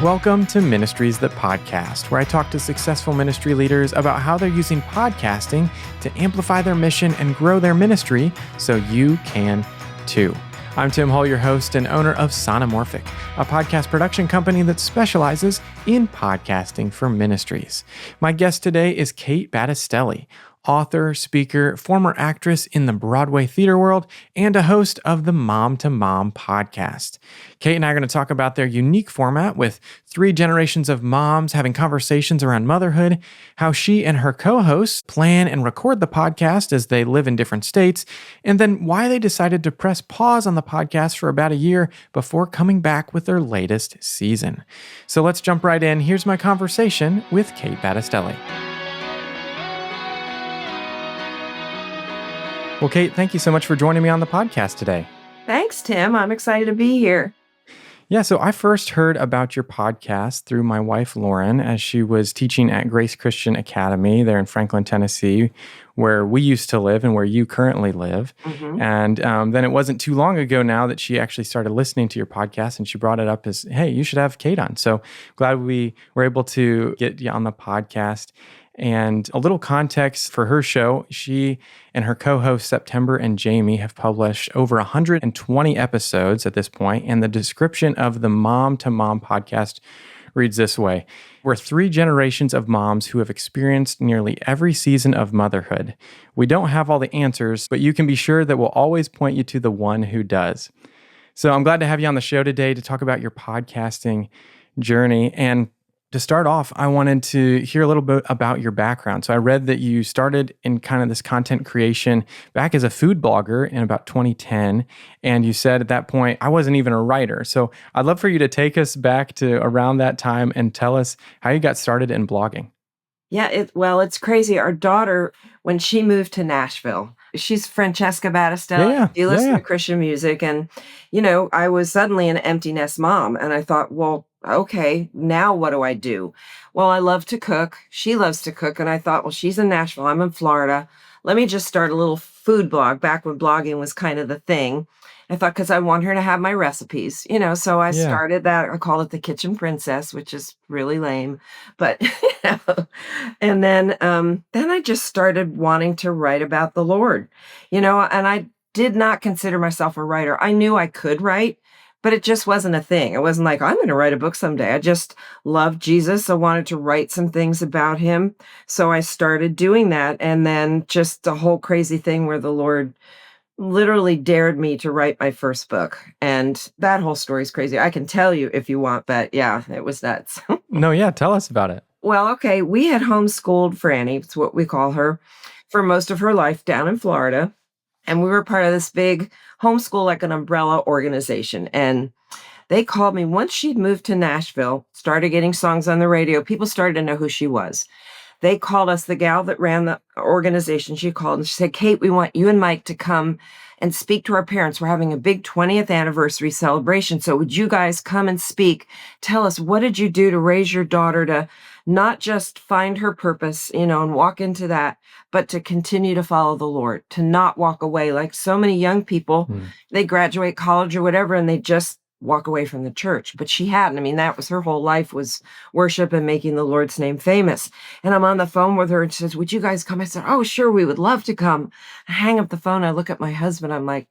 Welcome to Ministries That Podcast, where I talk to successful ministry leaders about how they're using podcasting to amplify their mission and grow their ministry so you can too. I'm Tim Hull, your host and owner of Sonomorphic, a podcast production company that specializes in podcasting for ministries. My guest today is Kate Battistelli, author, speaker, former actress in the Broadway theater world, and a host of the Mom to Mom podcast. Kate and I are going to talk about their unique format with 3 generations of moms having conversations around motherhood, how she and her co-hosts plan and record the podcast as they live in different states, and then why they decided to press pause on the podcast for about a year before coming back with their latest season. So let's jump right in. Here's my conversation with Kate Battistelli. Well, Kate, thank you so much for joining me on the podcast today. Thanks, Tim. I'm excited to be here. Yeah, so I first heard about your podcast through my wife, Lauren, as she was teaching at Grace Christian Academy there in Franklin, Tennessee, where we used to live and where you currently live. Mm-hmm. And then it wasn't too long ago now that she actually started listening to your podcast, and she brought it up as, hey, you should have Kate on. So glad we were able to get you on the podcast. And a little context for her show, she and her co-hosts September and Jamie have published over 120 episodes at this point, and the description of the Mom to Mom podcast reads this way. We're 3 generations of moms who have experienced nearly every season of motherhood. We don't have all the answers, but you can be sure that we'll always point you to the one who does. So I'm glad to have you on the show today to talk about your podcasting journey. And to start off, I wanted to hear a little bit about your background. So I read that you started in kind of this content creation back as a food blogger in about 2010. And you said at that point, I wasn't even a writer. So I'd love for you to take us back to around that time and tell us how you got started in blogging. Yeah, it's crazy. Our daughter, when she moved to Nashville, she's Francesca Battistelli. Yeah. You listen to Christian music. And, I was suddenly an empty nest mom. And I thought, well, okay, now what do I do? Well, I love to cook. She loves to cook. And I thought, well, she's in Nashville. I'm in Florida. Let me just start a little food blog back when blogging was kind of the thing. I thought, because I want her to have my recipes, so I started that. I call it the Kitchen Princess, which is really lame, but, and then I just started wanting to write about the Lord, and I did not consider myself a writer. I knew I could write, but it just wasn't a thing. It wasn't like, I'm going to write a book someday. I just loved Jesus. I wanted to write some things about him. So I started doing that. And then just a whole crazy thing where the Lord literally dared me to write my first book. And that whole story is crazy. I can tell you if you want, but yeah, it was nuts. No, yeah, tell us about it. Well, okay, we had homeschooled Franny, it's what we call her, for most of her life down in Florida. And we were part of this big homeschool, like an umbrella organization. And they called me once she'd moved to Nashville, started getting songs on the radio. People started to know who she was. They called us, the gal that ran the organization, she called and she said, Kate, we want you and Mike to come and speak to our parents. We're having a big 20th anniversary celebration. So would you guys come and speak? Tell us, what did you do to raise your daughter to not just find her purpose, and walk into that, but to continue to follow the Lord, to not walk away like so many young people, they graduate college or whatever, and they just walk away from the church. But she hadn't. I mean, that was her whole life, was worship and making the Lord's name famous. And I'm on the phone with her and she says, would you guys come? I said, oh, sure, we would love to come. I hang up the phone. I look at my husband. I'm like,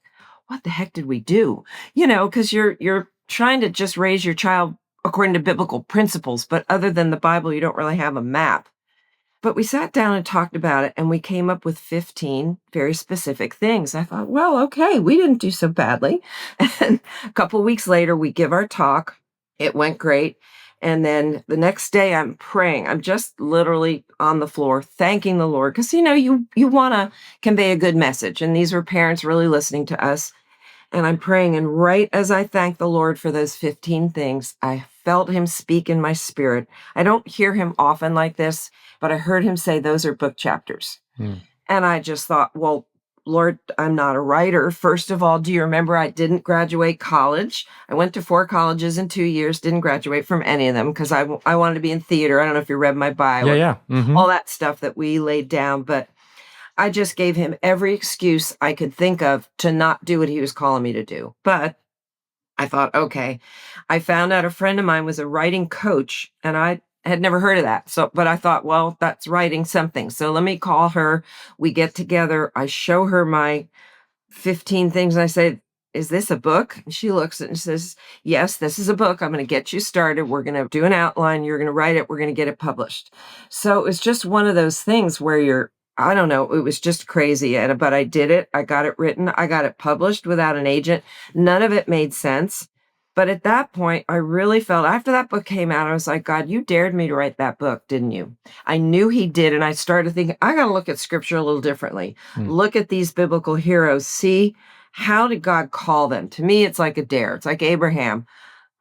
what the heck did we do? Because you're trying to just raise your child according to biblical principles. But other than the Bible, you don't really have a map. But we sat down and talked about it, and we came up with 15 very specific things. I thought, well, okay, we didn't do so badly. And a couple of weeks later, we give our talk. It went great. And then the next day, I'm praying. I'm just literally on the floor, thanking the Lord. Because, you want to convey a good message. And these were parents really listening to us. And I'm praying. And right as I thank the Lord for those 15 things, I felt him speak in my spirit. I don't hear him often like this, but I heard him say, those are book chapters. And I just thought, well, Lord, I'm not a writer. First of all, do you remember I didn't graduate college? I went to 4 colleges in 2 years, didn't graduate from any of them because I wanted to be in theater. I don't know if you read my bio. Yeah. Mm-hmm. All that stuff that we laid down. But I just gave him every excuse I could think of to not do what he was calling me to do. But I thought, okay. I found out a friend of mine was a writing coach, and I had never heard of that. So, but I thought, well, that's writing something. So let me call her. We get together. I show her my 15 things. And I say, is this a book? And she looks at it and says, yes, this is a book. I'm going to get you started. We're going to do an outline. You're going to write it. We're going to get it published. So it was just one of those things where I don't know, it was just crazy. But I did it. I got it written. I got it published without an agent. None of it made sense. But at that point, I really felt after that book came out, I was like, God, you dared me to write that book, didn't you? I knew he did. And I started thinking, I got to look at scripture a little differently. Mm. Look at these biblical heroes. See, how did God call them? To me, it's like a dare. It's like Abraham.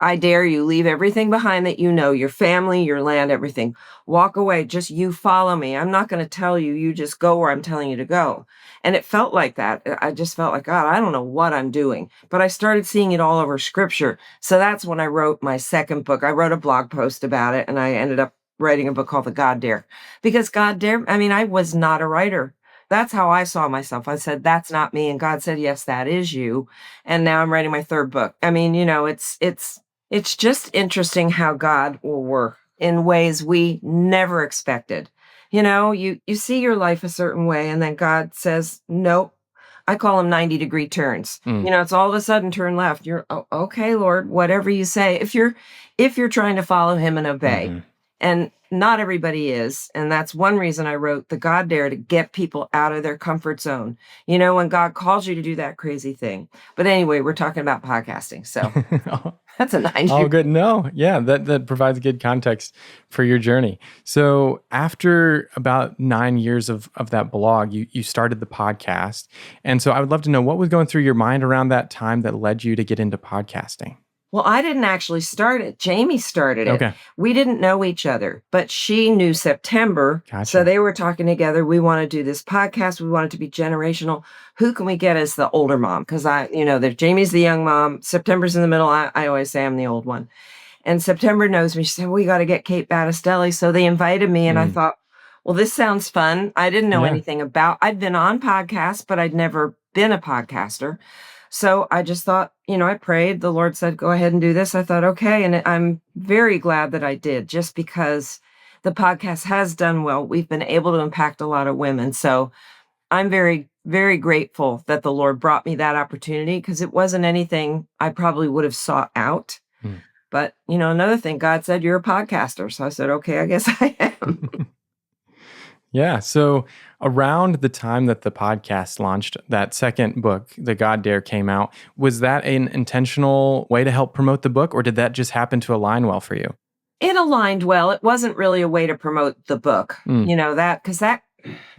I dare you, leave everything behind that you know, your family, your land, everything. Walk away. Just you follow me. I'm not going to tell you. You just go where I'm telling you to go. And it felt like that. I just felt like, God, I don't know what I'm doing. But I started seeing it all over scripture. So that's when I wrote my second book. I wrote a blog post about it, and I ended up writing a book called The God Dare. Because God Dare, I mean, I was not a writer. That's how I saw myself. I said, that's not me. And God said, yes, that is you. And now I'm writing my third book. I mean, it's just interesting how God will work in ways we never expected. You see your life a certain way, and then God says, nope. I call them 90-degree turns. Mm. It's all of a sudden turn left. You're, oh, okay, Lord, whatever you say. If you're trying to follow him and obey. Mm-hmm. And not everybody is. And that's one reason I wrote The God Dare, to get people out of their comfort zone. When God calls you to do that crazy thing. But anyway, we're talking about podcasting. So that's a 90. Oh, good. No, yeah, that provides good context for your journey. So after about 9 years of that blog, you started the podcast. And so I would love to know what was going through your mind around that time that led you to get into podcasting. Well, I didn't actually start it. Jamie started it. Okay. We didn't know each other, but she knew September. Gotcha. So they were talking together. We want to do this podcast. We want it to be generational. Who can we get as the older mom? Because Jamie's the young mom. September's in the middle. I always say I'm the old one. And September knows me. She said, we got to get Kate Battistelli. So they invited me, and I thought, well, this sounds fun. I didn't know anything about, I'd been on podcasts, but I'd never been a podcaster. So I just thought, I prayed. The Lord said, go ahead and do this. I thought, okay. And I'm very glad that I did, just because the podcast has done well. We've been able to impact a lot of women. So I'm very, very grateful that the Lord brought me that opportunity, because it wasn't anything I probably would have sought out. But, another thing, God said, you're a podcaster. So I said, okay, I guess I am. Yeah. So around the time that the podcast launched, that second book, The God Dare, came out, was that an intentional way to help promote the book, or did that just happen to align well for you? It aligned well. It wasn't really a way to promote the book, because I'm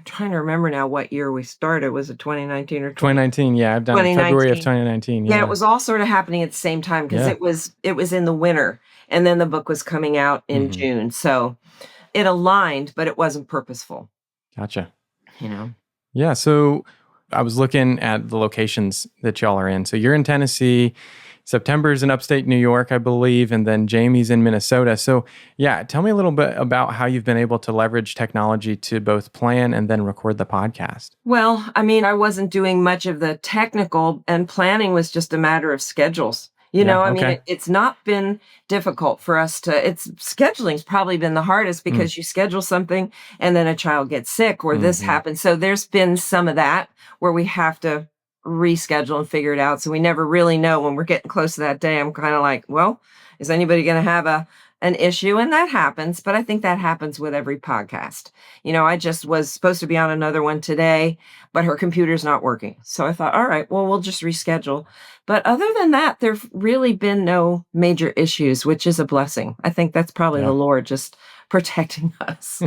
trying to remember now what year we started. Was it 2019 or 2019? Yeah, I've done February of 2019. Yeah, it was all sort of happening at the same time, because it was in the winter, and then the book was coming out in June. So it aligned, but it wasn't purposeful. Gotcha. Yeah. So I was looking at the locations that y'all are in. So you're in Tennessee. September's in upstate New York, I believe, and then Jamie's in Minnesota. So yeah, tell me a little bit about how you've been able to leverage technology to both plan and then record the podcast. Well, I wasn't doing much of the technical, and planning was just a matter of schedules. It's not been difficult for us scheduling's probably been the hardest, because you schedule something and then a child gets sick, or this happens. So there's been some of that where we have to reschedule and figure it out. So we never really know when we're getting close to that day. I'm kind of like, well, is anybody going to have an issue? And that happens, but I think that happens with every podcast. I just was supposed to be on another one today, but her computer's not working. So I thought, all right, well, we'll just reschedule. But other than that, there've really been no major issues, which is a blessing. I think that's probably the Lord just protecting us.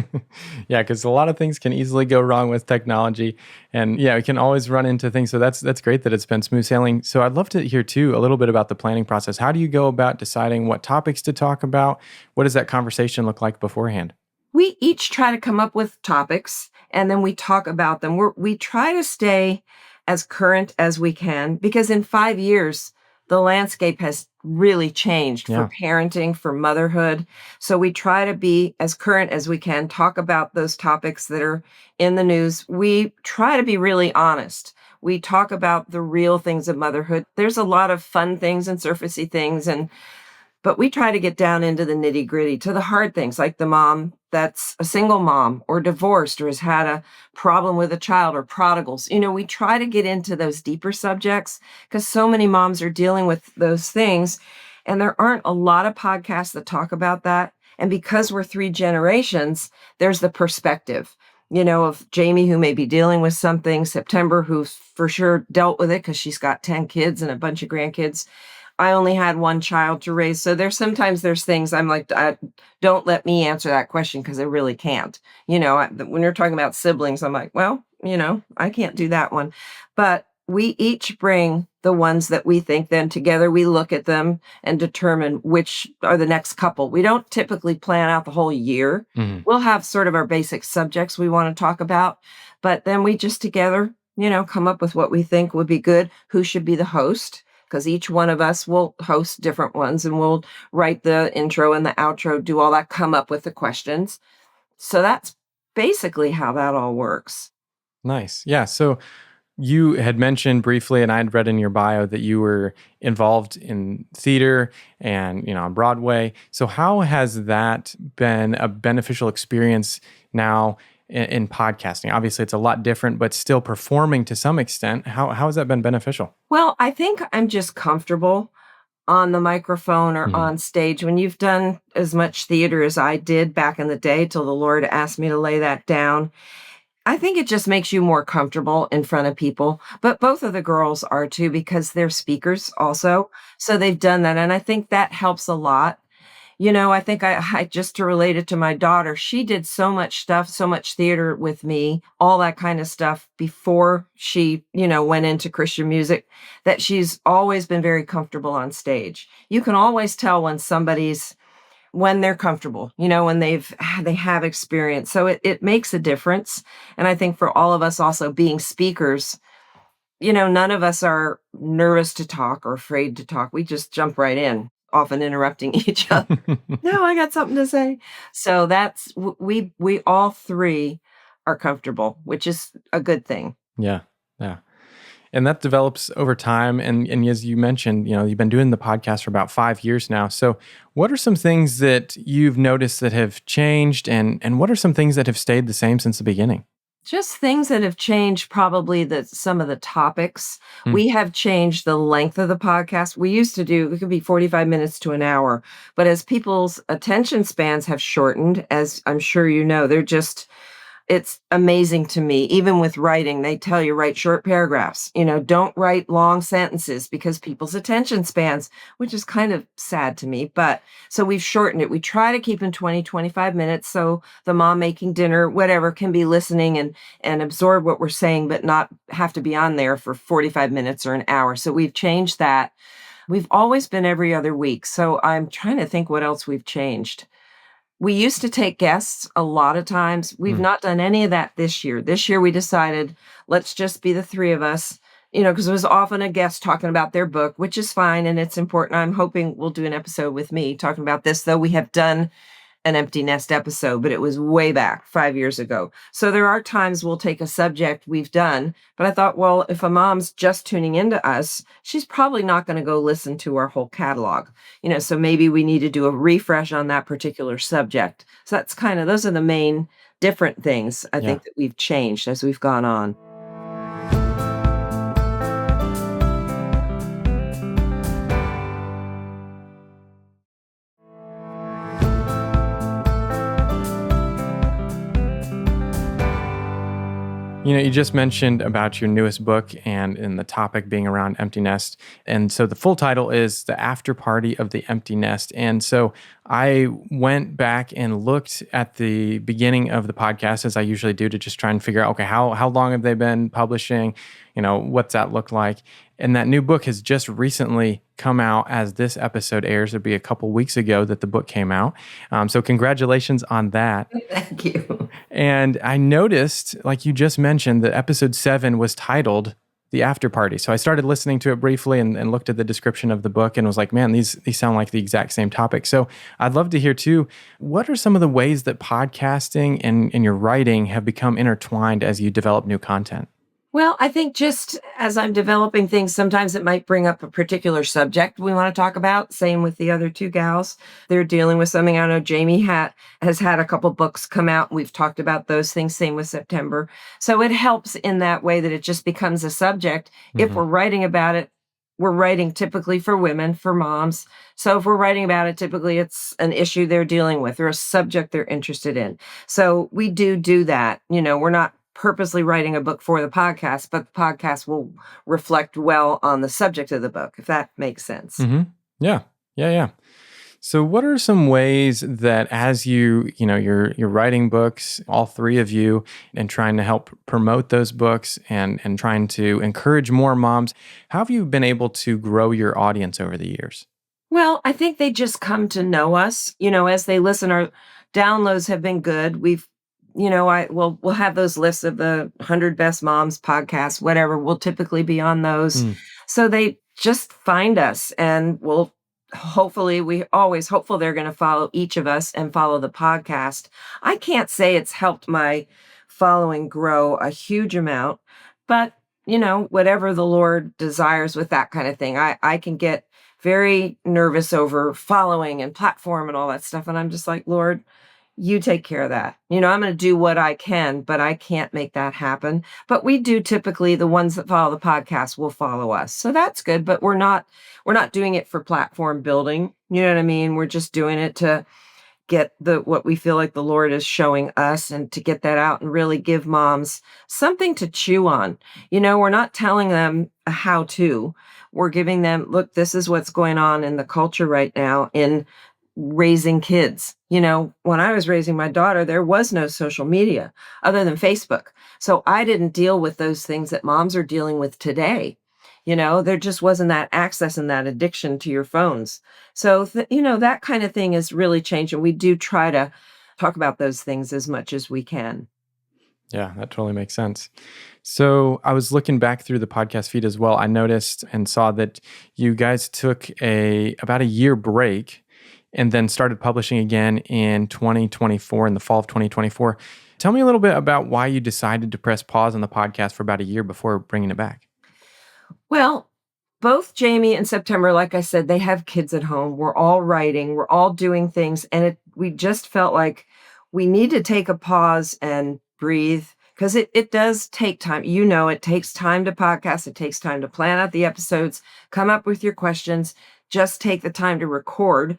Yeah, because a lot of things can easily go wrong with technology, and we can always run into things. So that's great that it's been smooth sailing. So I'd love to hear too a little bit about the planning process. How do you go about deciding what topics to talk about? What does that conversation look like beforehand? We each try to come up with topics, and then we talk about them. We try to stay as current as we can, because in 5 years, the landscape has really changed for parenting, for motherhood. So we try to be as current as we can, talk about those topics that are in the news. We try to be really honest. We talk about the real things of motherhood. There's a lot of fun things and surfacey things, but we try to get down into the nitty-gritty, to the hard things, like the mom that's a single mom or divorced or has had a problem with a child or prodigals. We try to get into those deeper subjects because so many moms are dealing with those things, and there aren't a lot of podcasts that talk about that. And because we're three generations, there's the perspective, of Jamie, who may be dealing with something, September, who's for sure dealt with it because she's got 10 kids and a bunch of grandkids. I only had one child to raise. So there's things I'm like, don't let me answer that question because I really can't. When you're talking about siblings, I'm like, well, I can't do that one. But we each bring the ones that we think, then together we look at them and determine which are the next couple. We don't typically plan out the whole year. Mhm. We'll have sort of our basic subjects we want to talk about, but then we just together, come up with what we think would be good, who should be the host, because each one of us will host different ones and we'll write the intro and the outro, do all that, come up with the questions. So that's basically how that all works. Nice. Yeah. So you had mentioned briefly, and I had read in your bio that you were involved in theater and, on Broadway. So how has that been a beneficial experience now in podcasting? Obviously, it's a lot different, but still performing to some extent. How has that been beneficial? Well, I think I'm just comfortable on the microphone or Mhm. on stage. When you've done as much theater as I did back in the day till the Lord asked me to lay that down, I think it just makes you more comfortable in front of people. But both of the girls are too, because they're speakers also. So they've done that. And I think that helps a lot. I think I just, to relate it to my daughter, she did so much stuff, so much theater with me, all that kind of stuff before she, went into Christian music, that she's always been very comfortable on stage. You can always tell when they're comfortable, when they have experience. So it makes a difference. And I think for all of us also being speakers, none of us are nervous to talk or afraid to talk. We just jump right in, often interrupting each other. No, I got something to say. So that's we all three are comfortable, which is a good thing. Yeah. Yeah. And that develops over time. And as you mentioned, you've been doing the podcast for about 5 years now. So what are some things that you've noticed that have changed, and what are some things that have stayed the same since the beginning? Just things that have changed, probably some of the topics. Hmm. We have changed the length of the podcast. We used to do, it could be 45 minutes to an hour, but as people's attention spans have shortened, as I'm sure it's amazing to me. Even with writing, they tell you write short paragraphs. Don't write long sentences because people's attention spans, which is kind of sad to me. But so we've shortened it. We try to keep in 20, 25 minutes. So the mom making dinner, whatever, can be listening and absorb what we're saying, but not have to be on there for 45 minutes or an hour. So we've changed that. We've always been every other week. So I'm trying to think what else we've changed. We used to take guests a lot of times. We've not done any of that this year. This year we decided, let's just be the three of us, because it was often a guest talking about their book, which is fine and it's important. I'm hoping we'll do an episode with me talking about this, though we have done an empty nest episode, but it was way back 5 years ago. So there are times we'll take a subject we've done, but I thought, well, if a mom's just tuning into us, she's probably not going to go listen to our whole catalog, so maybe we need to do a refresh on that particular subject. So that's those are the main different things I Yeah. think that we've changed as we've gone on. You just mentioned about your newest book and the topic being around empty nest. And so the full title is The After Party of the Empty Nest. And so I went back and looked at the beginning of the podcast, as I usually do, to just try and figure out, okay, how long have they been publishing? What's that look like? And that new book has just recently come out as this episode airs. It'll be a couple weeks ago that the book came out. So congratulations on that. Thank you. And I noticed, like you just mentioned, that episode 7 was titled The After Party. So I started listening to it briefly and looked at the description of the book and was like, man, these sound like the exact same topic. So I'd love to hear too, what are some of the ways that podcasting and your writing have become intertwined as you develop new content? Well, I think just as I'm developing things, sometimes it might bring up a particular subject we want to talk about. Same with the other two gals. They're dealing with something. I know has had a couple books come out. We've talked about those things. Same with September. So it helps in that way that it just becomes a subject. If Hmm. we're writing about it, we're writing typically for women, for moms. So if we're writing about it, typically it's an issue they're dealing with or a subject they're interested in. So we do that. We're not purposely writing a book for the podcast, but the podcast will reflect well on the subject of the book, if that makes sense. Hmm. Yeah. Yeah. Yeah. So what are some ways that as you're writing books, all three of you, and trying to help promote those books and trying to encourage more moms, how have you been able to grow your audience over the years? Well, I think they just come to know us, as they listen. Our downloads have been good. We'll have those lists of the 100 best moms podcasts, whatever. We'll typically be on those. Mm, So they just find us and we always hopeful they're going to follow each of us and follow the podcast. I can't say it's helped my following grow a huge amount, but whatever the Lord desires with that kind of thing. I can get very nervous over following and platform and all that stuff. And I'm just like, Lord, you take care of that. I'm going to do what I can, but I can't make that happen. But we do typically the ones that follow the podcast will follow us. So that's good, but we're not doing it for platform building. You know what I mean? We're just doing it to get what we feel like the Lord is showing us and to get that out and really give moms something to chew on. We're not telling them a how to. We're giving them, look, this is what's going on in the culture right now in raising kids. When I was raising my daughter, there was no social media other than Facebook. So I didn't deal with those things that moms are dealing with today. There just wasn't that access and that addiction to your phones. So, that kind of thing is really changing. We do try to talk about those things as much as we can. yeah, that totally makes sense. So I was looking back through the podcast feed as well. I noticed and saw that you guys took about a year break and then started publishing again in 2024, in the fall of 2024. Tell me a little bit about why you decided to press pause on the podcast for about a year before bringing it back. Well, both Jamie and September, like I said, they have kids at home. We're all writing, we're all doing things. And we just felt like we need to take a pause and breathe because it does take time. It takes time to podcast, it takes time to plan out the episodes, come up with your questions, just take the time to record.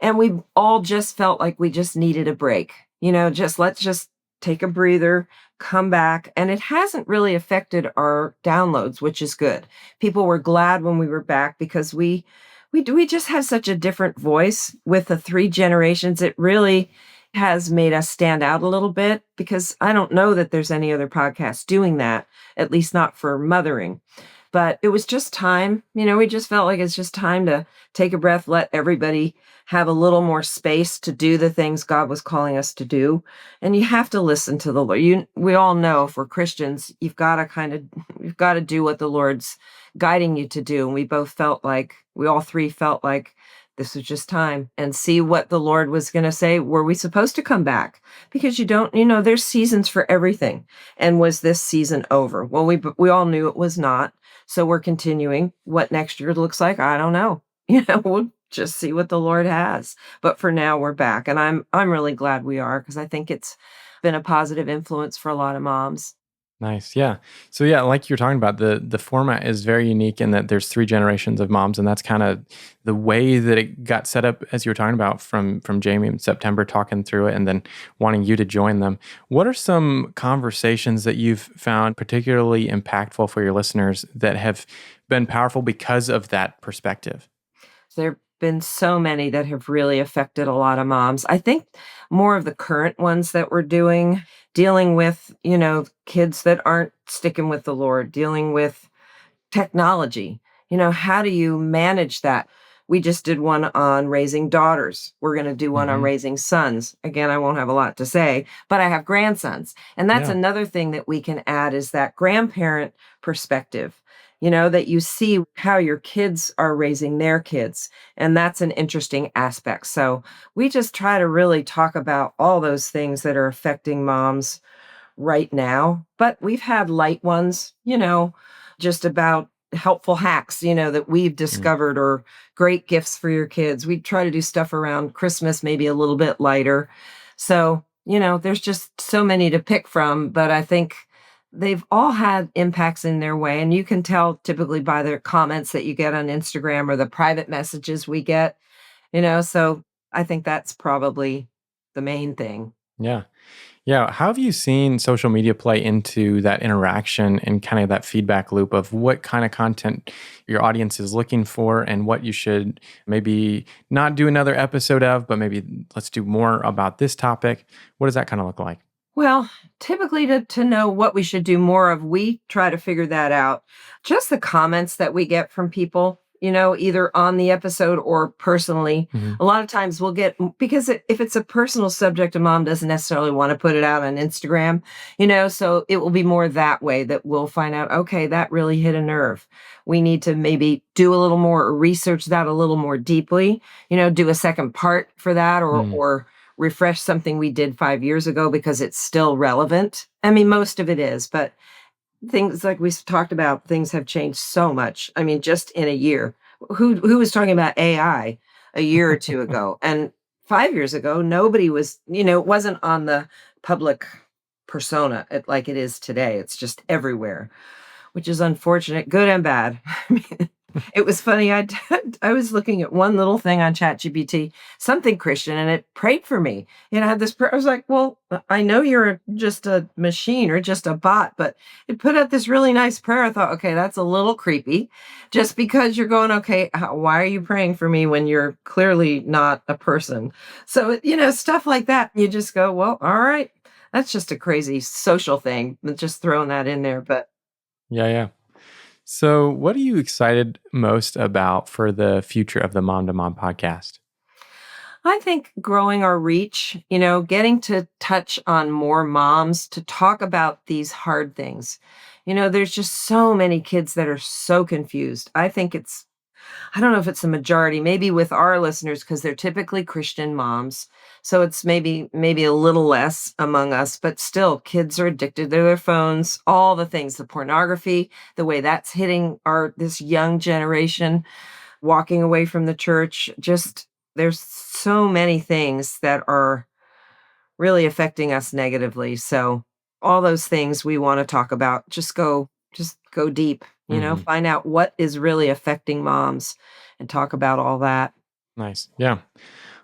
And we all just felt like we just needed a break. Let's just take a breather, come back. And it hasn't really affected our downloads, which is good. People were glad when we were back because we just have such a different voice with the three generations. It really has made us stand out a little bit because I don't know that there's any other podcast doing that, at least not for mothering. But it was just time. We just felt like it's just time to take a breath, let everybody have a little more space to do the things God was calling us to do. And you have to listen to the Lord. We all know if we're Christians, you've got to do what the Lord's guiding you to do. And we all three felt like this was just time and see what the Lord was going to say. Were we supposed to come back? Because there's seasons for everything. And was this season over? Well, we all knew it was not. So we're continuing. What next year looks like, I don't know. We'll just see what the Lord has. But for now, we're back, and I'm really glad we are because I think it's been a positive influence for a lot of moms. Nice. Yeah. So yeah, like you're talking about, the format is very unique in that there's three generations of moms, and that's kind of the way that it got set up, as you were talking about, from Jamie in September talking through it and then wanting you to join them. What are some conversations that you've found particularly impactful for your listeners that have been powerful because of that perspective? There have been so many that have really affected a lot of moms. I think more of the current ones that we're dealing with, kids that aren't sticking with the Lord, dealing with technology. How do you manage that? We just did one on raising daughters. We're going to do one on Hmm. raising sons. Again, I won't have a lot to say, but I have grandsons. And that's Yeah. another thing that we can add is that grandparent perspective, that you see how your kids are raising their kids. And that's an interesting aspect. So we just try to really talk about all those things that are affecting moms right now, but we've had light ones, just about helpful hacks, that we've Mm. discovered or great gifts for your kids. We try to do stuff around Christmas, maybe a little bit lighter. So, there's just so many to pick from, but I think they've all had impacts in their way. And you can tell typically by their comments that you get on Instagram or the private messages we get, so I think that's probably the main thing. Yeah. Yeah. How have you seen social media play into that interaction and kind of that feedback loop of what kind of content your audience is looking for and what you should maybe not do another episode of, but maybe let's do more about this topic? What does that kind of look like? Well, typically to know what we should do more of, we try to figure that out. Just the comments that we get from people, either on the episode or personally. Hmm. A lot of times we'll get, because if it's a personal subject, a mom doesn't necessarily want to put it out on Instagram, so it will be more that way that we'll find out, okay, that really hit a nerve. We need to maybe do a little more or research that a little more deeply, do a second part for that or refresh something we did 5 years ago because it's still relevant. I mean, most of it is, but things like we talked about, things have changed so much. I mean, just in a year. Who was talking about AI a year or two ago? And 5 years ago, nobody was, it wasn't on the public persona like it is today. It's just everywhere, which is unfortunate, good and bad. I mean, it was funny. I was looking at one little thing on ChatGPT, something Christian, and it prayed for me. I had this prayer. I was like, well, I know you're just a machine or just a bot, but it put out this really nice prayer. I thought, okay, that's a little creepy just because you're going, okay, why are you praying for me when you're clearly not a person? So, stuff like that. You just go, well, all right. That's just a crazy social thing, just throwing that in there. But Yeah. Yeah. So, what are you excited most about for the future of the Mom to Mom podcast? I think growing our reach, getting to touch on more moms to talk about these hard things. There's just so many kids that are so confused. I don't know if it's the majority, maybe with our listeners, because they're typically Christian moms. So it's maybe a little less among us, but still kids are addicted to their phones, all the things, the pornography, the way that's hitting this young generation walking away from the church. Just there's so many things that are really affecting us negatively. So all those things we want to talk about, just go deep, Hmm. find out what is really affecting moms and talk about all that. Nice. Yeah.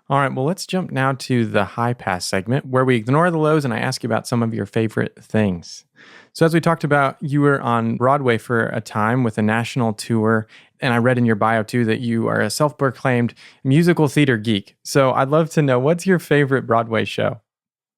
All right. Well, let's jump now to the high pass segment where we ignore the lows and I ask you about some of your favorite things. So, as we talked about, you were on Broadway for a time with a national tour. And I read in your bio too that you are a self proclaimed musical theater geek. So, I'd love to know what's your favorite Broadway show?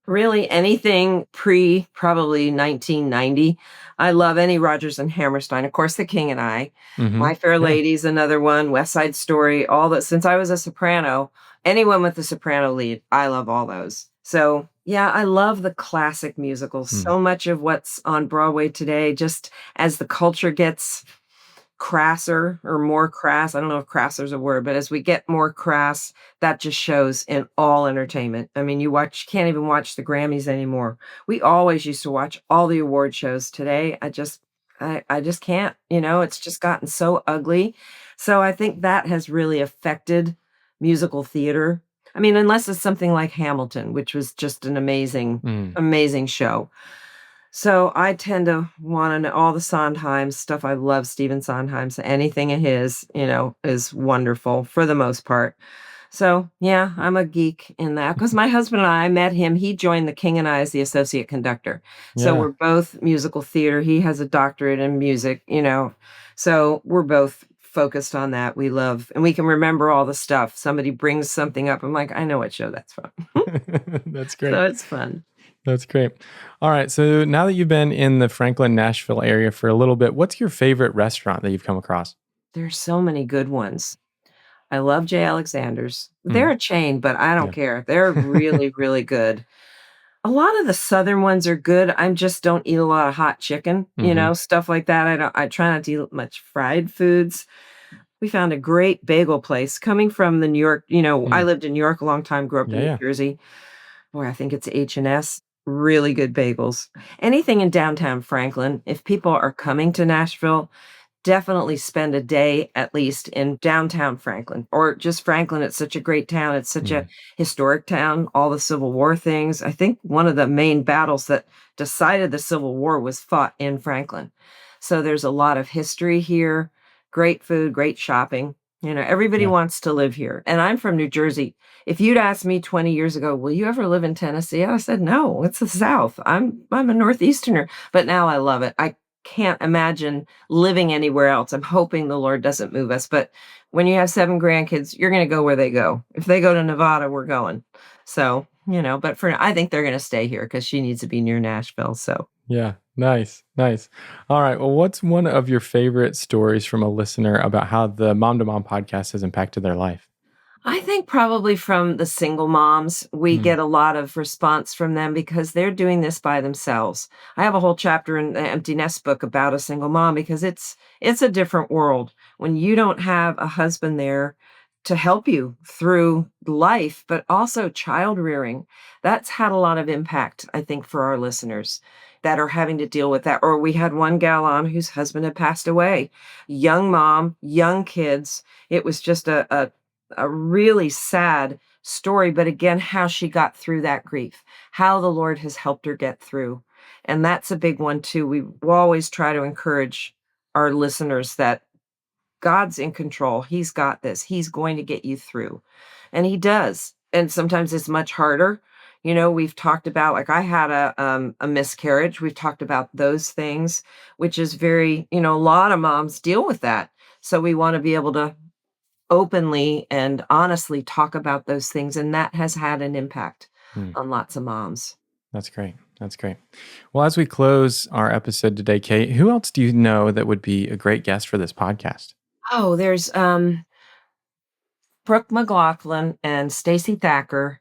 Really anything pre probably 1990. I love any Rodgers and Hammerstein. Of course, The King and I. Hmm. My Fair Yeah. Lady's another one. West Side Story. All that. Since I was a soprano, anyone with a soprano lead, I love all those. So yeah, I love the classic musicals. Mm. So much of what's on Broadway today, just as the culture gets crasser or more crass. I don't know if crasser is a word, but as we get more crass, that just shows in all entertainment. I mean, can't even watch the Grammys anymore. We always used to watch all the award shows. Today, I just can't, it's just gotten so ugly. So I think that has really affected musical theater. I mean, unless it's something like Hamilton, which was just an amazing, Mm. amazing show. So I tend to want to know all the Sondheim stuff. I love Stephen Sondheim. So anything of his, is wonderful for the most part. So yeah, I'm a geek in that because my husband and I met him. He joined the King and I as the associate conductor. So Yeah. we're both musical theater. He has a doctorate in music, so we're both focused on that. We love, and we can remember all the stuff. Somebody brings something up. I'm like, I know what show that's from. That's So great. it's fun. That's great. All right. So now that you've been in the Franklin, Nashville area for a little bit, what's your favorite restaurant that you've come across? There's so many good ones. I love J. Alexander's. They're Mm. a chain, but I don't Yeah. care. They're really, really good. A lot of the southern ones are good. I just don't eat a lot of hot chicken, Hmm. stuff like that. I try not to eat much fried foods. We found a great bagel place coming from the New York, I Mm. lived in New York a long time, grew up Yeah. in New Yeah. Jersey. Boy, I think it's H&S. really good bagels. Anything in downtown Franklin, if people are coming to Nashville, definitely spend a day at least in downtown Franklin or just Franklin. It's such a great town. It's such a Mm. historic town, all the Civil War things. I think one of the main battles that decided the Civil War was fought in Franklin. So there's a lot of history here, great food, great shopping. Everybody Yeah. wants to live here. And I'm from New Jersey. If you'd asked me 20 years ago, will you ever live in Tennessee? I said, no, it's the South. I'm a Northeasterner, but now I love it. I can't imagine living anywhere else. I'm hoping the Lord doesn't move us, but when you have 7 grandkids, you're gonna go where they go. If they go to Nevada, we're going. So, but for I think they're gonna stay here because she needs to be near Nashville, so. Yeah. Nice. Nice. All right. Well, what's one of your favorite stories from a listener about how the Mom to Mom podcast has impacted their life? I think probably from the single moms, we Mm. get a lot of response from them because they're doing this by themselves. I have a whole chapter in the Empty Nest book about a single mom because it's a different world when you don't have a husband there to help you through life, but also child rearing. That's had a lot of impact, I think, for our listeners that are having to deal with that. Or we had one gal on whose husband had passed away, young mom, young kids. It was just a really sad story, but again, how she got through that grief, how the Lord has helped her get through. And that's a big one too. We always try to encourage our listeners that God's in control. He's got this. He's going to get you through. And he does. And sometimes it's much harder. We've talked about like I had a miscarriage. We've talked about those things, which is very, a lot of moms deal with that. So we want to be able to openly and honestly talk about those things, and that has had an impact Mm. on lots of moms. That's great. That's great. Well, as we close our episode today, Kate, who else do you know that would be a great guest for this podcast? Oh, there's Brooke McLaughlin and Stacey Thacker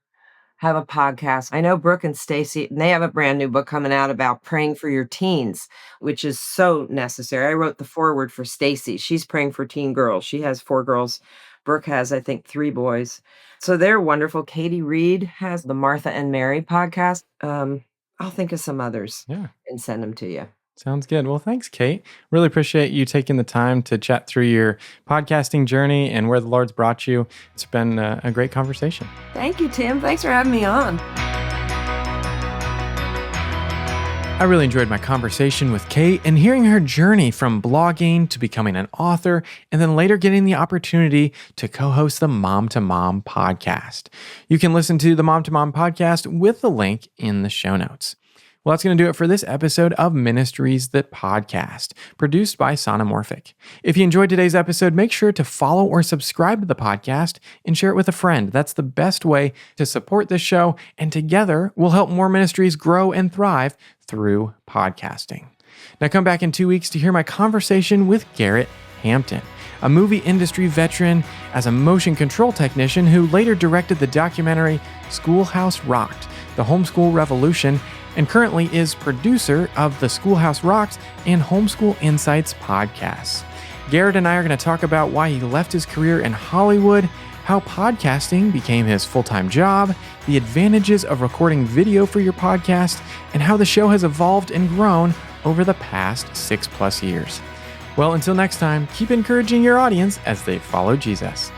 have a podcast. I know Brooke and Stacey, and they have a brand new book coming out about praying for your teens, which is so necessary. I wrote the foreword for Stacey. She's praying for teen girls. She has 4 girls. Brooke has, I think, 3 boys. So they're wonderful. Katie Reed has the Martha and Mary podcast. I'll think of some others Yeah. and send them to you. Sounds good. Well, thanks, Kate. Really appreciate you taking the time to chat through your podcasting journey and where the Lord's brought you. It's been a great conversation. Thank you, Tim. Thanks for having me on. I really enjoyed my conversation with Kate and hearing her journey from blogging to becoming an author and then later getting the opportunity to co-host the Mom to Mom podcast. You can listen to the Mom to Mom podcast with the link in the show notes. Well, that's going to do it for this episode of Ministries That Podcast, produced by Sonomorphic. If you enjoyed today's episode, make sure to follow or subscribe to the podcast and share it with a friend. That's the best way to support this show, and together we'll help more ministries grow and thrive through podcasting. Now come back in 2 weeks to hear my conversation with Garrett Hampton, a movie industry veteran as a motion control technician who later directed the documentary Schoolhouse Rocked, The Homeschool Revolution, and currently is producer of the Schoolhouse Rocks and Homeschool Insights podcasts. Garrett and I are going to talk about why he left his career in Hollywood, how podcasting became his full-time job, the advantages of recording video for your podcast, and how the show has evolved and grown over the past 6+ years. Well, until next time, keep encouraging your audience as they follow Jesus.